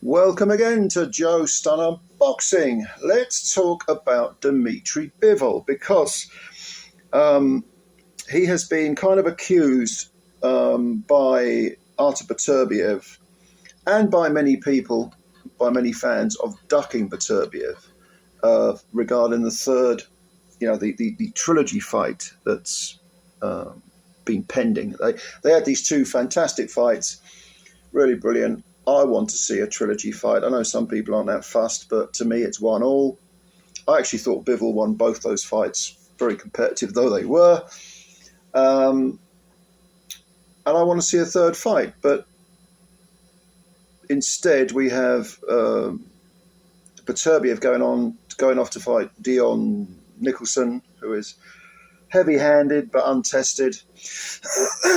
Welcome again to Joe Stunner Boxing. Let's talk about Dmitry Bivol because he has been kind of accused by Artur Beterbiev and by many people, by many fans, of ducking Beterbiev regarding the third, the trilogy fight that's been pending. They had these two fantastic fights, really brilliant. I want to see a trilogy fight. I know some people aren't that fussed, but to me it's 1-1. I actually thought Bivol won both those fights, very competitive though they were. And I want to see a third fight, but instead we have Beterbiev going off to fight Dion Nicholson, who is heavy-handed but untested.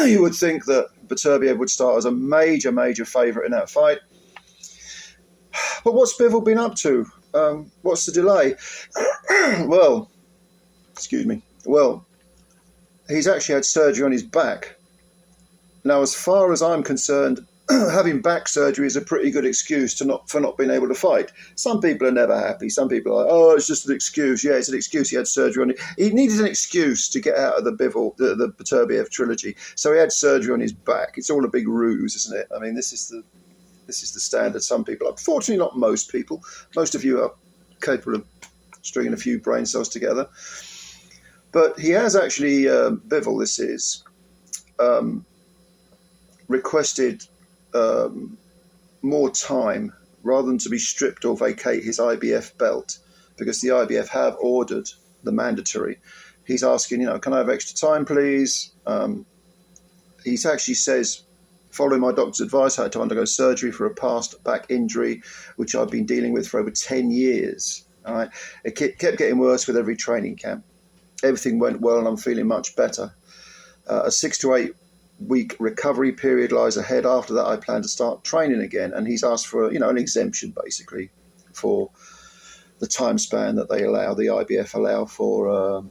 You would think that Beterbiev would start as a major favourite in that fight. But what's Bivol been up to? What's the delay? Well, he's actually had surgery on his back. Now, as far as I'm concerned, having back surgery is a pretty good excuse for not being able to fight. Some people are never happy. Some people are like, oh, it's just an excuse. Yeah, it's an excuse. He had surgery on it. He needed an excuse to get out of the Beterbiev trilogy. So he had surgery on his back. It's all a big ruse, isn't it? I mean, this is the standard. Some people, unfortunately, not most people. Most of you are capable of stringing a few brain cells together. But he has actually, Bivol, this is, requested more time rather than to be stripped or vacate his IBF belt, because the IBF have ordered the mandatory. He's asking, can I have extra time, please? He actually says, following my doctor's advice, I had to undergo surgery for a past back injury, which I've been dealing with for over 10 years. All right. It kept getting worse with every training camp. Everything went well and I'm feeling much better. A 6 to 8 week recovery period lies ahead. After that, I plan to start training again. And he's asked for, an exemption, basically, for the time span that they allow, the IBF allow for,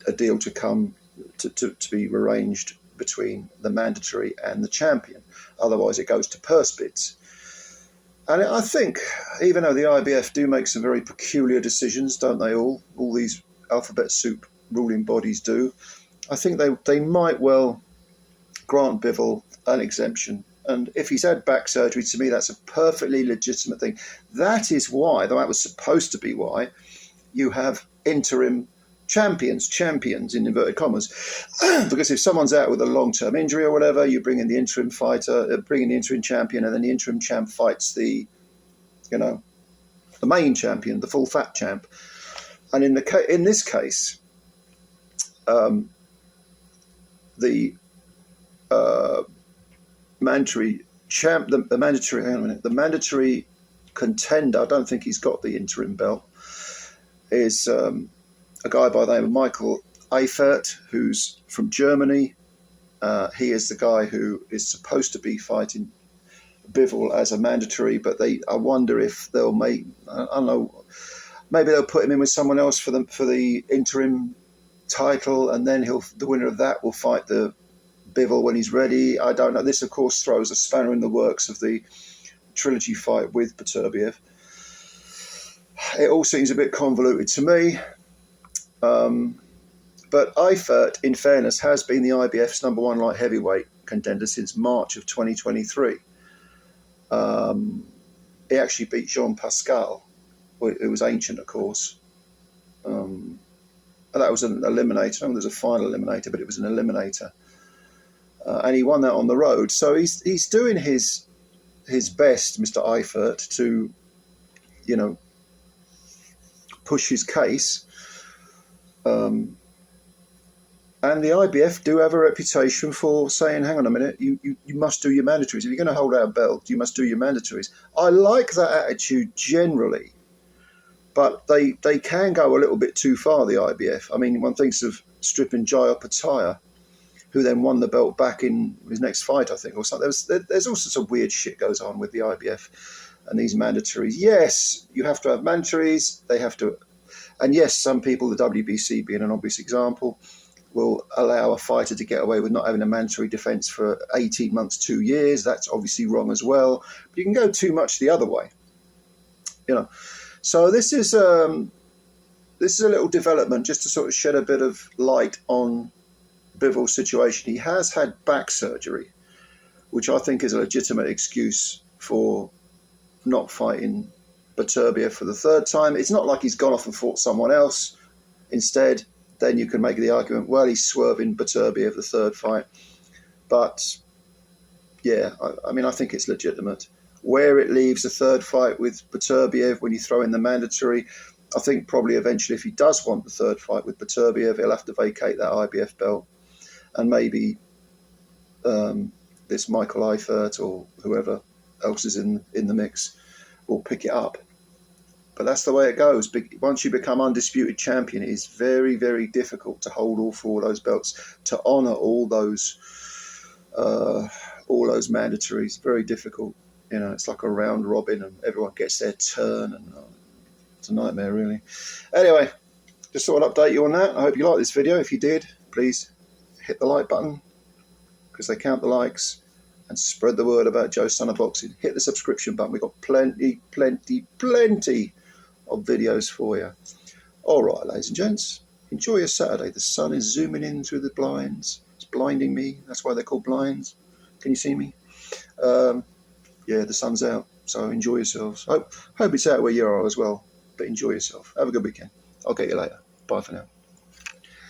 a deal to come to be arranged between the mandatory and the champion. Otherwise, it goes to purse bids. And I think, even though the IBF do make some very peculiar decisions, don't they all these alphabet soup ruling bodies do, I think they might well grant Bivol an exemption. And if he's had back surgery, to me, that's a perfectly legitimate thing. That is why, though that was supposed to be why, you have interim champions in inverted commas. Because if someone's out with a long-term injury or whatever, you bring in the interim fighter, bring in the interim champion, and then the interim champ fights the main champion, the full fat champ. And in this case, the mandatory champ, the mandatory contender, I don't think he's got the interim belt, is a guy by the name of Michael Eifert, who's from Germany. He is the guy who is supposed to be fighting Bivol as a mandatory, but I wonder if they'll maybe they'll put him in with someone else for the interim title, and then the winner of that will fight the Bivol when he's ready. I don't know. This, of course, throws a spanner in the works of the trilogy fight with Beterbiev. It all seems a bit convoluted to me. But Eifert, in fairness, has been the IBF's number one light heavyweight contender since March of 2023. He actually beat Jean Pascal, who was ancient, of course. And that was an eliminator. I mean, there's a final eliminator, but it was an eliminator. And he won that on the road. So he's doing his best, Mr. Eifert, to, push his case. And the IBF do have a reputation for saying, hang on a minute, you must do your mandatories. If you're going to hold our belt, you must do your mandatories. I like that attitude generally, but they can go a little bit too far, the IBF. I mean, one thinks of stripping Jaya Pataya, who then won the belt back in his next fight, I think, or something. There's all sorts of weird shit goes on with the IBF and these mandatories. Yes, you have to have mandatories. They have to. And yes, some people, the WBC being an obvious example, will allow a fighter to get away with not having a mandatory defence for 18 months, 2 years. That's obviously wrong as well. But you can go too much the other way, you know. So this is a little development just to sort of shed a bit of light on Bivol's situation. He has had back surgery, which I think is a legitimate excuse for not fighting Beterbiev for the third time. It's not like he's gone off and fought someone else. Instead, then you can make the argument, well, he's swerving Beterbiev the third fight. But, yeah, I mean, I think it's legitimate. Where it leaves the third fight with Beterbiev when you throw in the mandatory, I think probably eventually if he does want the third fight with Beterbiev, he'll have to vacate that IBF belt. And maybe this Michael Eifert or whoever else is in the mix will pick it up. But that's the way it goes. Once you become undisputed champion, it is very, very difficult to hold all four of those belts, to honour all those mandatories. Very difficult. You know, it's like a round robin, and everyone gets their turn, and it's a nightmare, really. Anyway, just thought I'd update you on that. I hope you liked this video. If you did, please hit the like button, because they count the likes, and spread the word about Joe's Son of Boxing. Hit the subscription button. We've got plenty of videos for you. All right, ladies and gents, enjoy your Saturday. The sun is zooming in through the blinds. It's blinding me. That's why they're called blinds. Can you see me? Yeah, the sun's out, so enjoy yourselves. Hope it's out where you are as well, but enjoy yourself. Have a good weekend. I'll get you later. Bye for now.